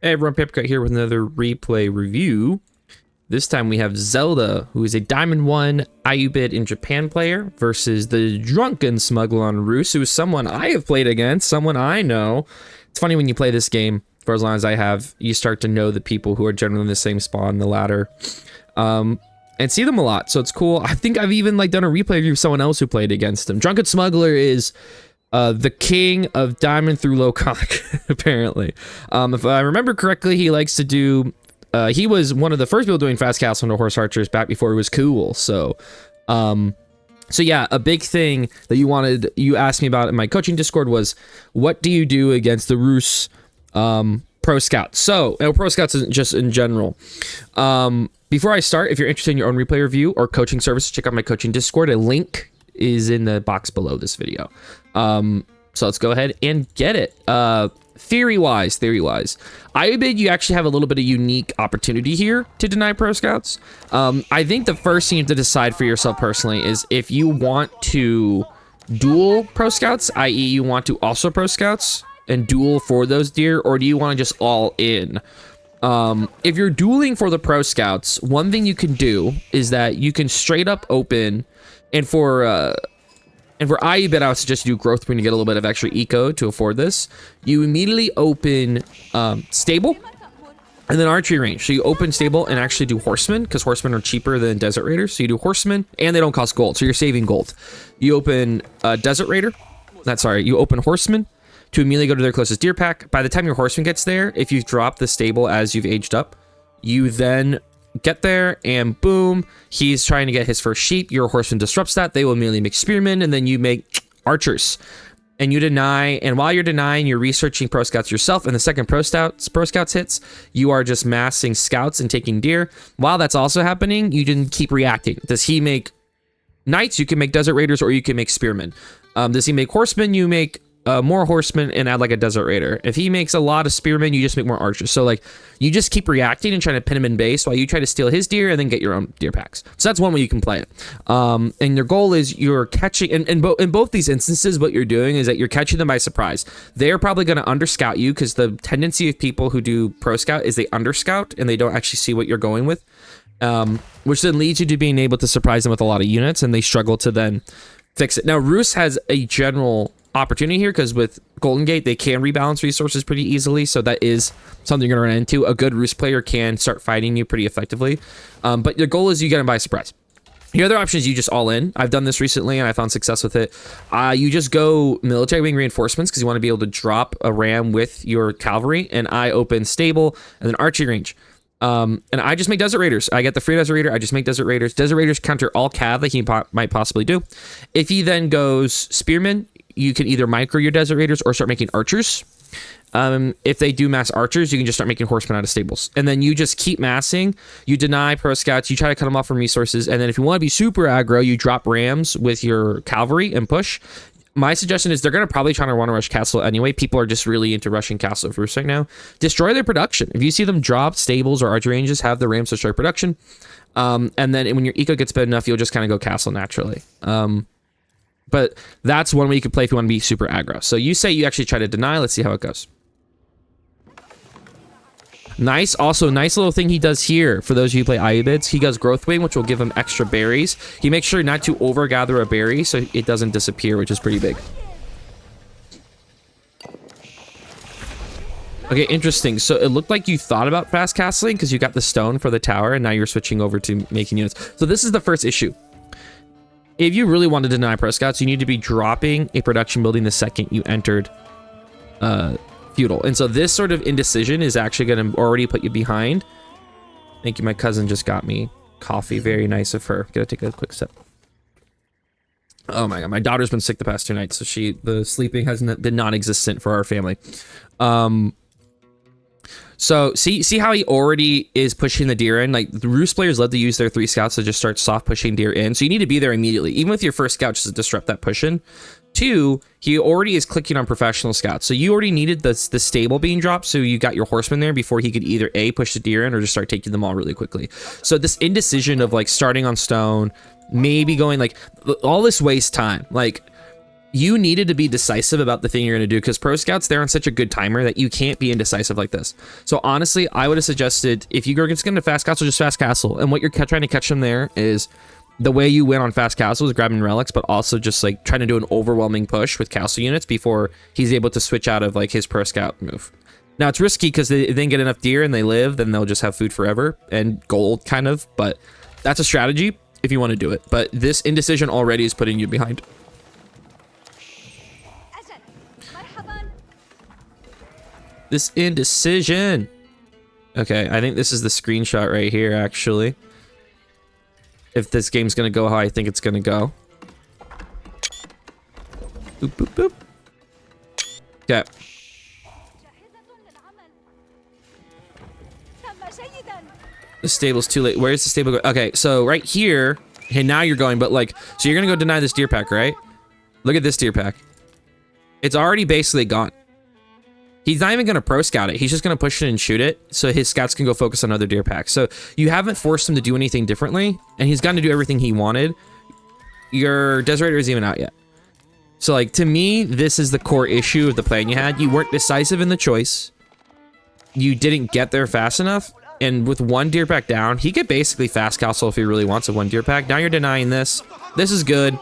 Hey everyone, Pipcut here with another replay review. This time we have Zelda, who is a Diamond 1 Ayyubid in Japan player, versus the Drunken Smuggler on Rus, who is someone I have played against, someone I know. It's funny when you play this game, for as long as I have, you start to know the people who are generally in the same spot in the ladder. And see them a lot, so it's cool. I think I've even done a replay review of someone else who played against him. Drunken Smuggler is the king of Diamond through low cock, apparently. If I remember correctly, he likes to do... he was one of the first people doing fast castle into horse archers back before it was cool. So yeah, a big thing that you asked me about in my coaching Discord was, what do you do against the Rus pro scouts? So, pro scouts isn't just in general. Before I start, if you're interested in your own replay review or coaching services, check out my coaching Discord. A link is in the box below this video. So let's go ahead and get it. Theory-wise, Ayyubid, you actually have a little bit of unique opportunity here to deny pro scouts. I think the first thing you have to decide for yourself personally is if you want to duel pro scouts, i.e. you want to also pro scouts and duel for those deer, or do you want to just all in? If you're dueling for the pro scouts, one thing you can do is that you can straight up open, and for Ayyubid, I would suggest you do growth when you get a little bit of extra eco to afford this. You immediately open stable and then archery range. So you open stable and actually do horsemen, because horsemen are cheaper than desert raiders. So you do horsemen and they don't cost gold, so you're saving gold. You open desert raider. You open horsemen to immediately go to their closest deer pack. By the time your horseman gets there, if you've dropped the stable as you've aged up, you then get there and boom, he's trying to get his first sheep. Your horseman disrupts that. They will immediately make spearmen, and then you make archers and you deny. And while you're denying, you're researching pro scouts yourself, and the second pro scouts hits, you are just massing scouts and taking deer. While that's also happening, you didn't keep reacting. Does he make knights? You can make desert raiders, or you can make spearmen. Does he make horsemen? You make more horsemen and add a desert raider. If he makes a lot of spearmen, you just make more archers. So you just keep reacting and trying to pin him in base while you try to steal his deer and then get your own deer packs. So that's one way you can play it. And your goal is you're catching, and in both these instances, what you're doing is that you're catching them by surprise. They're probably going to underscout you, because the tendency of people who do pro scout is they underscout and they don't actually see what you're going with, which then leads you to being able to surprise them with a lot of units, and they struggle to then fix it. Now, Rus has a general opportunity here, because with Golden Gate they can rebalance resources pretty easily, so that is something you're gonna run into. A good Rus player can start fighting you pretty effectively, but your goal is you get him by surprise. The other option is you just all in. I've done this recently and I found success with it. You just go military wing reinforcements, because you want to be able to drop a ram with your cavalry, and I open stable and then archery range. And I just make desert raiders. I get the free desert raider. I just make desert raiders. Desert raiders counter all cav that he might possibly do. If he then goes spearmen, you can either micro your desert raiders or start making archers. If they do mass archers, you can just start making horsemen out of stables, and then you just keep massing. You deny pro scouts, you try to cut them off from resources, and then if you want to be super aggro, you drop rams with your cavalry and push. My suggestion is they're going to probably try to want to rush castle anyway. People are just really into rushing castle first right now. Destroy their production. If you see them drop stables or archery ranges, have the rams destroy production. And then when your eco gets bad enough, you'll just kind of go castle naturally. But that's one way you could play if you want to be super aggro. So you say you actually try to deny. Let's see how it goes. Nice. Also, nice little thing he does here for those of you who play Ayyubids. He goes growth wing, which will give him extra berries. He makes sure not to over gather a berry so it doesn't disappear, which is pretty big. Okay, interesting. So it looked like you thought about fast castling because you got the stone for the tower, and now you're switching over to making units. So this is the first issue. If you really want to deny pro scouts, you need to be dropping a production building the second you entered feudal. And so this sort of indecision is actually going to already put you behind. Thank you. My cousin just got me coffee. Very nice of her. Gotta take a quick sip. Oh my god, my daughter's been sick the past 2 nights, so the sleeping has been non-existent for our family. So see how he already is pushing the deer in. The Rus players love to use their 3 scouts to just start soft pushing deer in. So you need to be there immediately, even with your first scout, just to disrupt that push in. 2, he already is clicking on professional scouts. So you already needed the stable being dropped, so you got your horsemen there before he could either A, push the deer in, or just start taking them all really quickly. So this indecision of starting on stone, maybe going all this wastes time. you needed to be decisive about the thing you're going to do, because pro scouts, they're on such a good timer that you can't be indecisive like this. So honestly, I would have suggested, if you go against to fast castle, just fast castle. And what you're trying to catch them there is the way you win on fast castle is grabbing relics, but also just like trying to do an overwhelming push with castle units before he's able to switch out of like his pro scout move. Now it's risky because they then get enough deer and they live, then they'll just have food forever and gold kind of, but that's a strategy if you want to do it. But this indecision already is putting you behind. This indecision. Okay, I think this is the screenshot right here, actually. If this game's gonna go how I think it's gonna go. Boop, boop, boop. Okay. The stable's too late. Where's the stable go? Okay, so right here. Hey, now you're going, but like, so you're gonna go deny this deer pack, right? Look at this deer pack. It's already basically gone. He's not even going to pro scout it. He's just going to push it and shoot it so his scouts can go focus on other deer packs. So you haven't forced him to do anything differently, and he's gotten to do everything he wanted. Your Desert Raider isn't even out yet. So like, to me, this is the core issue of the plan you had. You weren't decisive in the choice. You didn't get there fast enough. And with one deer pack down, he could basically fast castle if he really wants a one deer pack. Now you're denying this. This is good.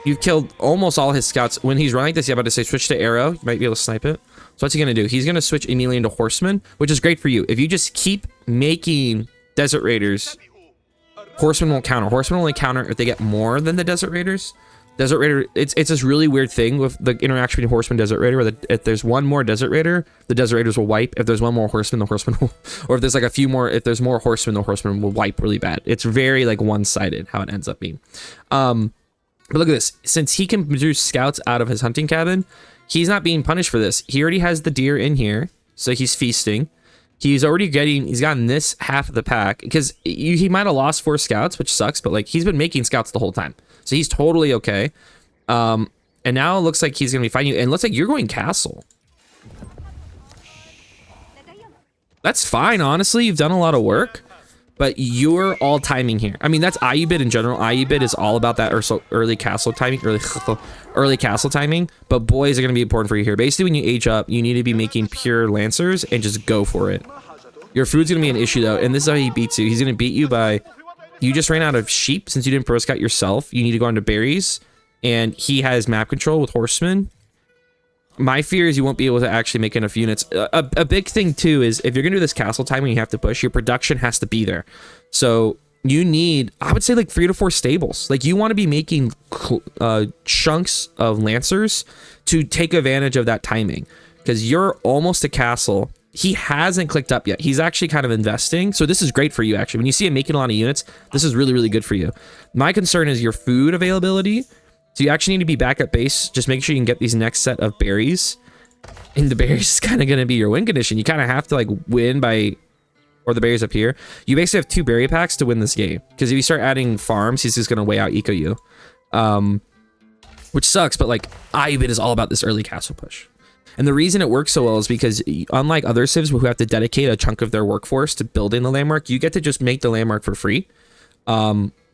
You've killed almost all his scouts. When he's running like this, you're about to say switch to arrow. You might be able to snipe it. So what's he going to do? He's going to switch immediately into horseman, which is great for you. If you just keep making Desert Raiders, horsemen won't counter. Horsemen only counter if they get more than the Desert Raiders. Desert Raider, it's this really weird thing with the interaction between horseman and Desert Raider, where if there's one more Desert Raider, the Desert Raiders will wipe. If there's one more horseman, the horseman will, or if there's like a few more, if there's more horsemen, the horseman will wipe really bad. It's very like one-sided how it ends up being. But look at this. Since he can produce scouts out of his hunting cabin, he's not being punished for this. He already has the deer in here, so he's feasting. He's gotten this half of the pack, because he might have lost 4 scouts, which sucks, but like he's been making scouts the whole time. So he's totally okay. And now it looks like he's going to be fighting you, and it looks like you're going castle. That's fine, honestly. You've done a lot of work. But you're all timing here. I mean, that's Ayyubid in general. Ayyubid is all about that early castle timing, early castle timing. But boys are going to be important for you here. Basically, when you age up, you need to be making pure lancers and just go for it. Your food's going to be an issue, though. And this is how he beats you. He's going to beat you by... You just ran out of sheep since you didn't pro scout yourself. You need to go into berries. And he has map control with horsemen. My fear is you won't be able to actually make enough units. A big thing, too, is if you're going to do this castle timing, you have to push. Your production has to be there. So you need, I would say, like 3 to 4 stables. Like, you want to be making chunks of lancers to take advantage of that timing. Because you're almost a castle. He hasn't clicked up yet. He's actually kind of investing. So this is great for you, actually. When you see him making a lot of units, this is really, really good for you. My concern is your food availability. So you actually need to be back at base. Just make sure you can get these next set of berries. And the berries is kind of going to be your win condition. You kind of have to like win by, or the berries up here. You basically have 2 berry packs to win this game. Because if you start adding farms, he's just going to way out eco you. Which sucks, but like Ayyubid is all about this early castle push. And the reason it works so well is because unlike other civs who have to dedicate a chunk of their workforce to building the landmark, you get to just make the landmark for free.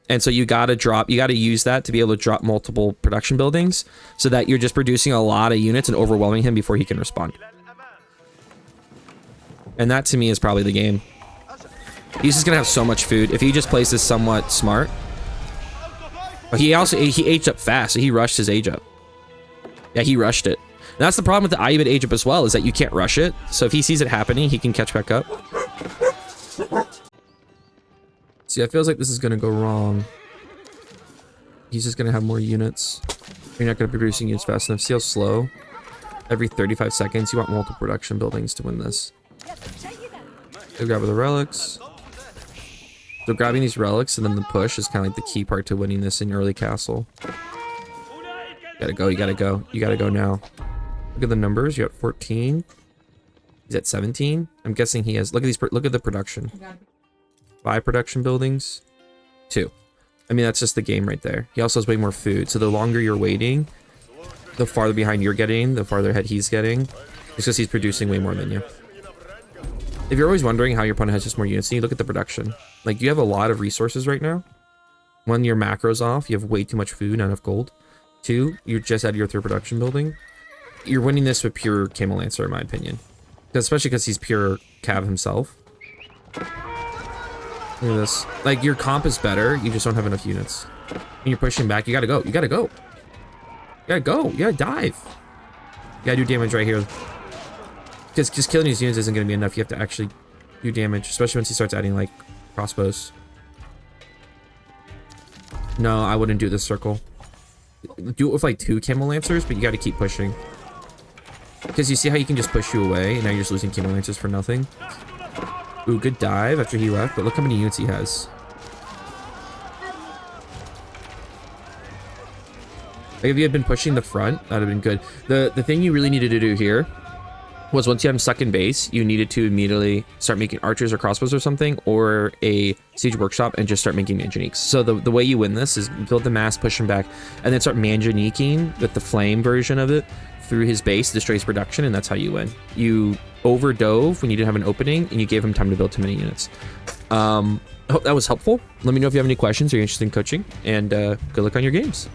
And so you got to use that to be able to drop multiple production buildings so that you're just producing a lot of units and overwhelming him before he can respond. And that to me is probably the game. He's just going to have so much food. If he just plays this somewhat smart. He aged up fast, so he rushed his age up. Yeah, he rushed it. And that's the problem with the Ayyubid age up as well, is that you can't rush it. So if he sees it happening, he can catch back up. See, it feels like this is going to go wrong. He's just going to have more units. You're not going to be producing units fast enough. See how slow? Every 35 seconds, you want multiple production buildings to win this. Go grab the relics. So grabbing these relics and then the push is kind of like the key part to winning this in early castle. You gotta go, you gotta go. You gotta go now. Look at the numbers. You got 14. He's at 17. I'm guessing he has... Look at these. Look at the production. 5 production buildings. 2. I mean, that's just the game right there. He also has way more food. So the longer you're waiting, the farther behind you're getting, the farther ahead he's getting. Because he's producing way more than you. If you're always wondering how your opponent has just more units, you look at the production. Like, you have a lot of resources right now. When your macro's off, you have way too much food, not enough gold. 2, you're just out of your 3rd production building. You're winning this with pure Camel Lancer, in my opinion. Especially because he's pure Cav himself. Look at this. Like, your comp is better, you just don't have enough units. When you're pushing back, you gotta go. You gotta go. You gotta go. You gotta dive. You gotta do damage right here. Because just killing these units isn't gonna be enough. You have to actually do damage, especially once he starts adding, like, crossbows. No, I wouldn't do this circle. Do it with, like, 2 Camel Lancers, but you gotta keep pushing. Because you see how you can just push you away, and now you're just losing Camel Lancers for nothing? Ooh, good dive after he left, but look how many units he has. Like, if you had been pushing the front, that would have been good. The thing you really needed to do here was once you have him stuck in base, you needed to immediately start making archers or crossbows or something, or a siege workshop, and just start making manjaniques. So the way you win this is build the mass, push him back, and then start manjaniquing with the flame version of it through his base, destroys production, and that's how you win. You overdove when you didn't have an opening, and you gave him time to build too many units. I hope that was helpful. Let me know if you have any questions or you're interested in coaching, and good luck on your games.